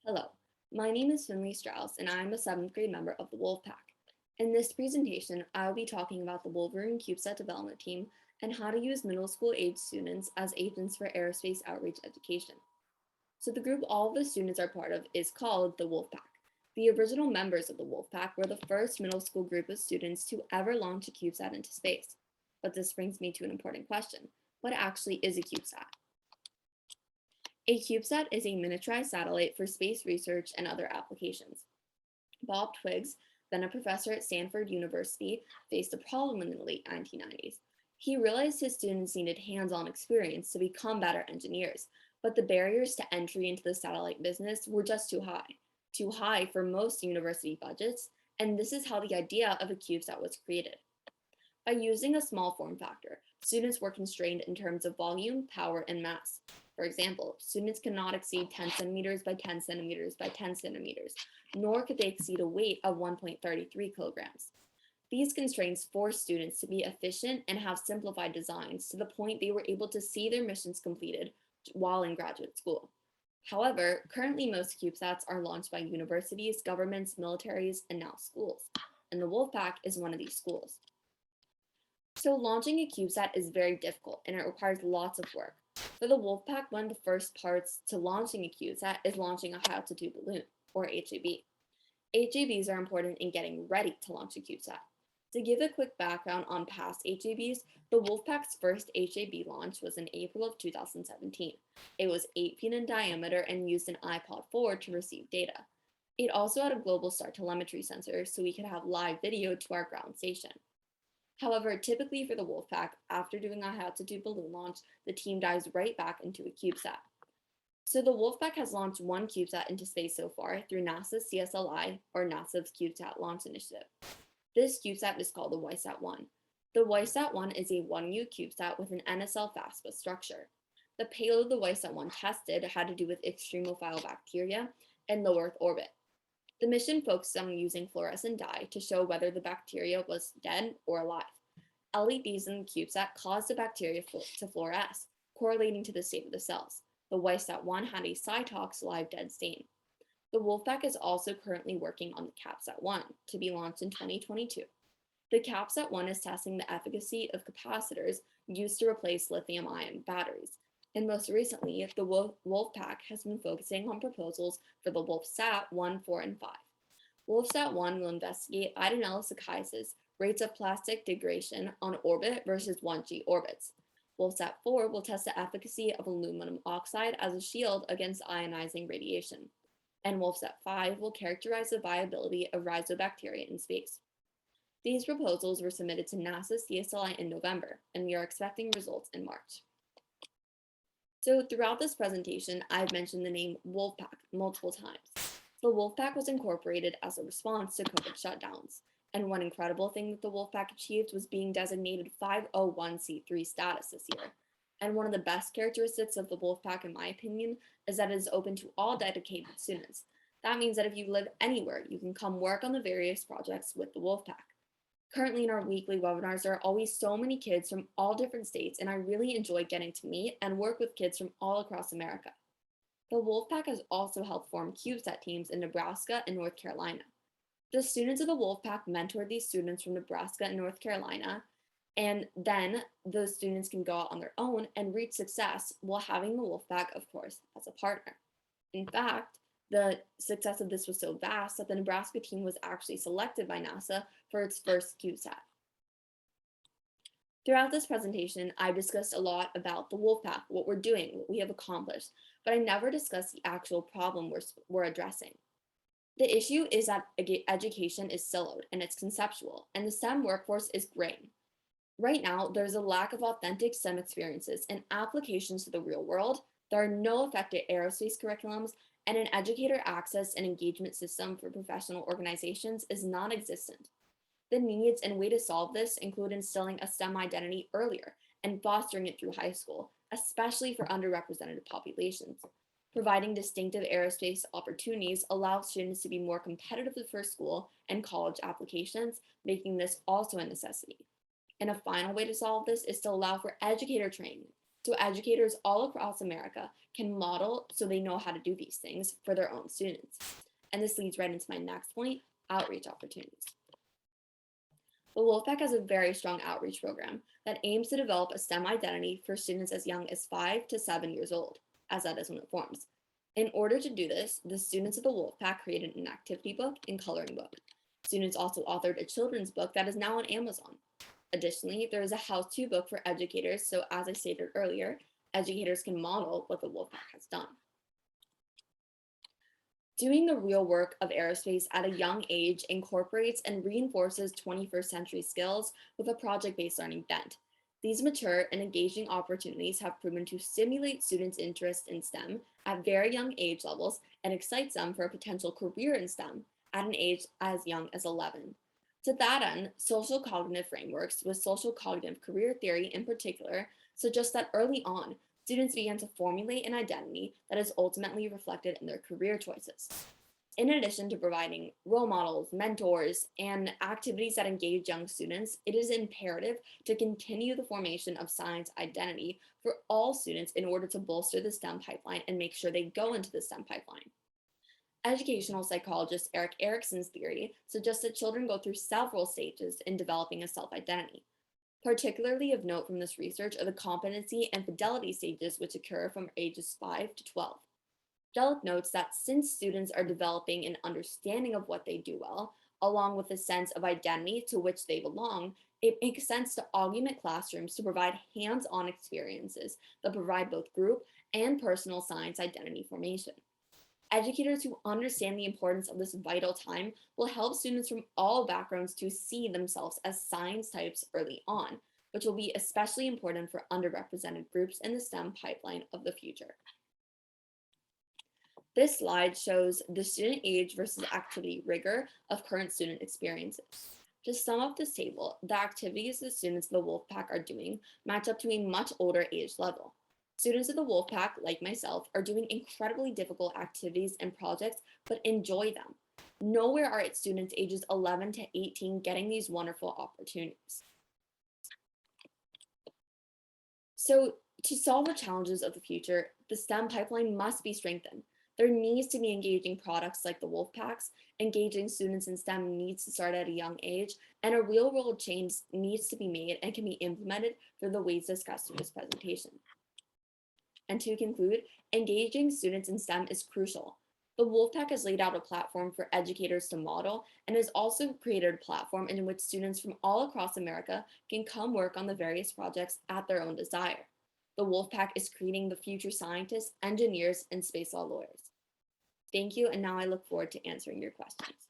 Hello, my name is Finley Strauss, and I'm a 7th grade member of the Wolfpack. In this presentation, I'll be talking about the Wolverine CubeSat development team and how to use middle school age students as agents for aerospace outreach education. So the group all of the students are part of is called the Wolfpack. The original members of the Wolfpack were the first middle school group of students to ever launch a CubeSat into space. But this brings me to an important question. What actually is a CubeSat? A CubeSat is a miniaturized satellite for space research and other applications. Bob Twiggs, then a professor at Stanford University, faced a problem in the late 1990s. He realized his students needed hands-on experience to become better engineers, but the barriers to entry into the satellite business were just too high for most university budgets, and this is how the idea of a CubeSat was created. By using a small form factor, students were constrained in terms of volume, power, and mass. For example, students cannot exceed 10 centimeters by 10 centimeters by 10 centimeters, nor could they exceed a weight of 1.33 kilograms. These constraints forced students to be efficient and have simplified designs to the point they were able to see their missions completed while in graduate school. However, currently most CubeSats are launched by universities, governments, militaries, and now schools. And the Wolfpack is one of these schools. So launching a CubeSat is very difficult and it requires lots of work. For the Wolfpack, one of the first parts to launching a CubeSat is launching a high-altitude balloon, or HAB. HABs are important in getting ready to launch a CubeSat. To give a quick background on past HABs, the Wolfpack's first HAB launch was in April of 2017. It was 8 feet in diameter and used an iPod 4 to receive data. It also had a global star telemetry sensor so we could have live video to our ground station. However, typically for the Wolfpack, after doing a high-altitude balloon launch, the team dives right back into a CubeSat. So the Wolfpack has launched one CubeSat into space so far through NASA's CSLI, or NASA's CubeSat Launch Initiative. This CubeSat is called the WCDT-1. The WCDT-1 is a 1U CubeSat with an NSL FASTA structure. The payload the WCDT-1 tested had to do with extremophile bacteria and low Earth orbit. The mission focused on using fluorescent dye to show whether the bacteria was dead or alive. LEDs in the CubeSat caused the bacteria to fluoresce, correlating to the state of the cells. The WCDT-1 had a SciTech live dead stain. The Wolfpack is also currently working on the CapSat-1 to be launched in 2022. The CapSat-1 is testing the efficacy of capacitors used to replace lithium-ion batteries. And most recently, the Wolfpack has been focusing on proposals for the WolfSat 1, 4, and 5. WolfSat 1 will investigate Idenellis rates of plastic degradation on orbit versus 1G orbits. WolfSat 4 will test the efficacy of aluminum oxide as a shield against ionizing radiation. And WolfSat 5 will characterize the viability of rhizobacteria in space. These proposals were submitted to NASA's CSLI in November, and we are expecting results in March. So throughout this presentation, I've mentioned the name Wolfpack multiple times. The Wolfpack was incorporated as a response to COVID shutdowns. And one incredible thing that the Wolfpack achieved was being designated 501c3 status this year. And one of the best characteristics of the Wolfpack, in my opinion, is that it is open to all dedicated students. That means that if you live anywhere, you can come work on the various projects with the Wolfpack. Currently in our weekly webinars, there are always so many kids from all different states, and I really enjoy getting to meet and work with kids from all across America. The Wolfpack has also helped form CubeSat teams in Nebraska and North Carolina. The students of the Wolfpack mentor these students from Nebraska and North Carolina, and then those students can go out on their own and reach success while having the Wolfpack, of course, as a partner. In fact, the success of this was so vast that the Nebraska team was actually selected by NASA for its first CubeSat. Throughout this presentation, I've discussed a lot about the Wolfpack, what we're doing, what we have accomplished, but I never discussed the actual problem we're addressing. The issue is that education is siloed and it's conceptual, and the STEM workforce is graying. Right now, there's a lack of authentic STEM experiences and applications to the real world. There are no effective aerospace curriculums, and an educator access and engagement system for professional organizations is non-existent. The needs and way to solve this include instilling a STEM identity earlier and fostering it through high school, especially for underrepresented populations. Providing distinctive aerospace opportunities allows students to be more competitive for school and college applications, making this also a necessity. And a final way to solve this is to allow for educator training so educators all across America can model so they know how to do these things for their own students. And this leads right into my next point, outreach opportunities. The Wolfpack has a very strong outreach program that aims to develop a STEM identity for students as young as 5 to 7 years old, as that is when it forms. In order to do this, the students of the Wolfpack created an activity book and coloring book. Students also authored a children's book that is now on Amazon. Additionally, there is a how-to book for educators, so as I stated earlier, educators can model what the Wolfpack has done. Doing the real work of aerospace at a young age incorporates and reinforces 21st century skills with a project-based learning bent. These mature and engaging opportunities have proven to stimulate students' interest in STEM at very young age levels and excites them for a potential career in STEM at an age as young as 11. To that end, social cognitive frameworks, with social cognitive career theory in particular, suggest that early on, students began to formulate an identity that is ultimately reflected in their career choices. In addition to providing role models, mentors, and activities that engage young students, it is imperative to continue the formation of science identity for all students in order to bolster the STEM pipeline and make sure they go into the STEM pipeline. Educational psychologist Erik Erikson's theory suggests that children go through several stages in developing a self-identity. Particularly of note from this research are the competency and fidelity stages, which occur from ages 5 to 12. Jellick notes that since students are developing an understanding of what they do well, along with a sense of identity to which they belong, it makes sense to augment classrooms to provide hands-on experiences that provide both group and personal science identity formation. Educators who understand the importance of this vital time will help students from all backgrounds to see themselves as science types early on, which will be especially important for underrepresented groups in the STEM pipeline of the future. This slide shows the student age versus activity rigor of current student experiences. To sum up this table, the activities the students of the Wolfpack are doing match up to a much older age level. Students of the Wolfpack, like myself, are doing incredibly difficult activities and projects, but enjoy them. Nowhere are its students ages 11 to 18 getting these wonderful opportunities. So to solve the challenges of the future, the STEM pipeline must be strengthened. There needs to be engaging products like the Wolfpacks. Engaging students in STEM needs to start at a young age, and a real-world change needs to be made and can be implemented through the ways discussed in this presentation. And to conclude, engaging students in STEM is crucial. The Wolfpack has laid out a platform for educators to model and has also created a platform in which students from all across America can come work on the various projects at their own desire. The Wolfpack is creating the future scientists, engineers, and space law lawyers. Thank you, and now I look forward to answering your questions.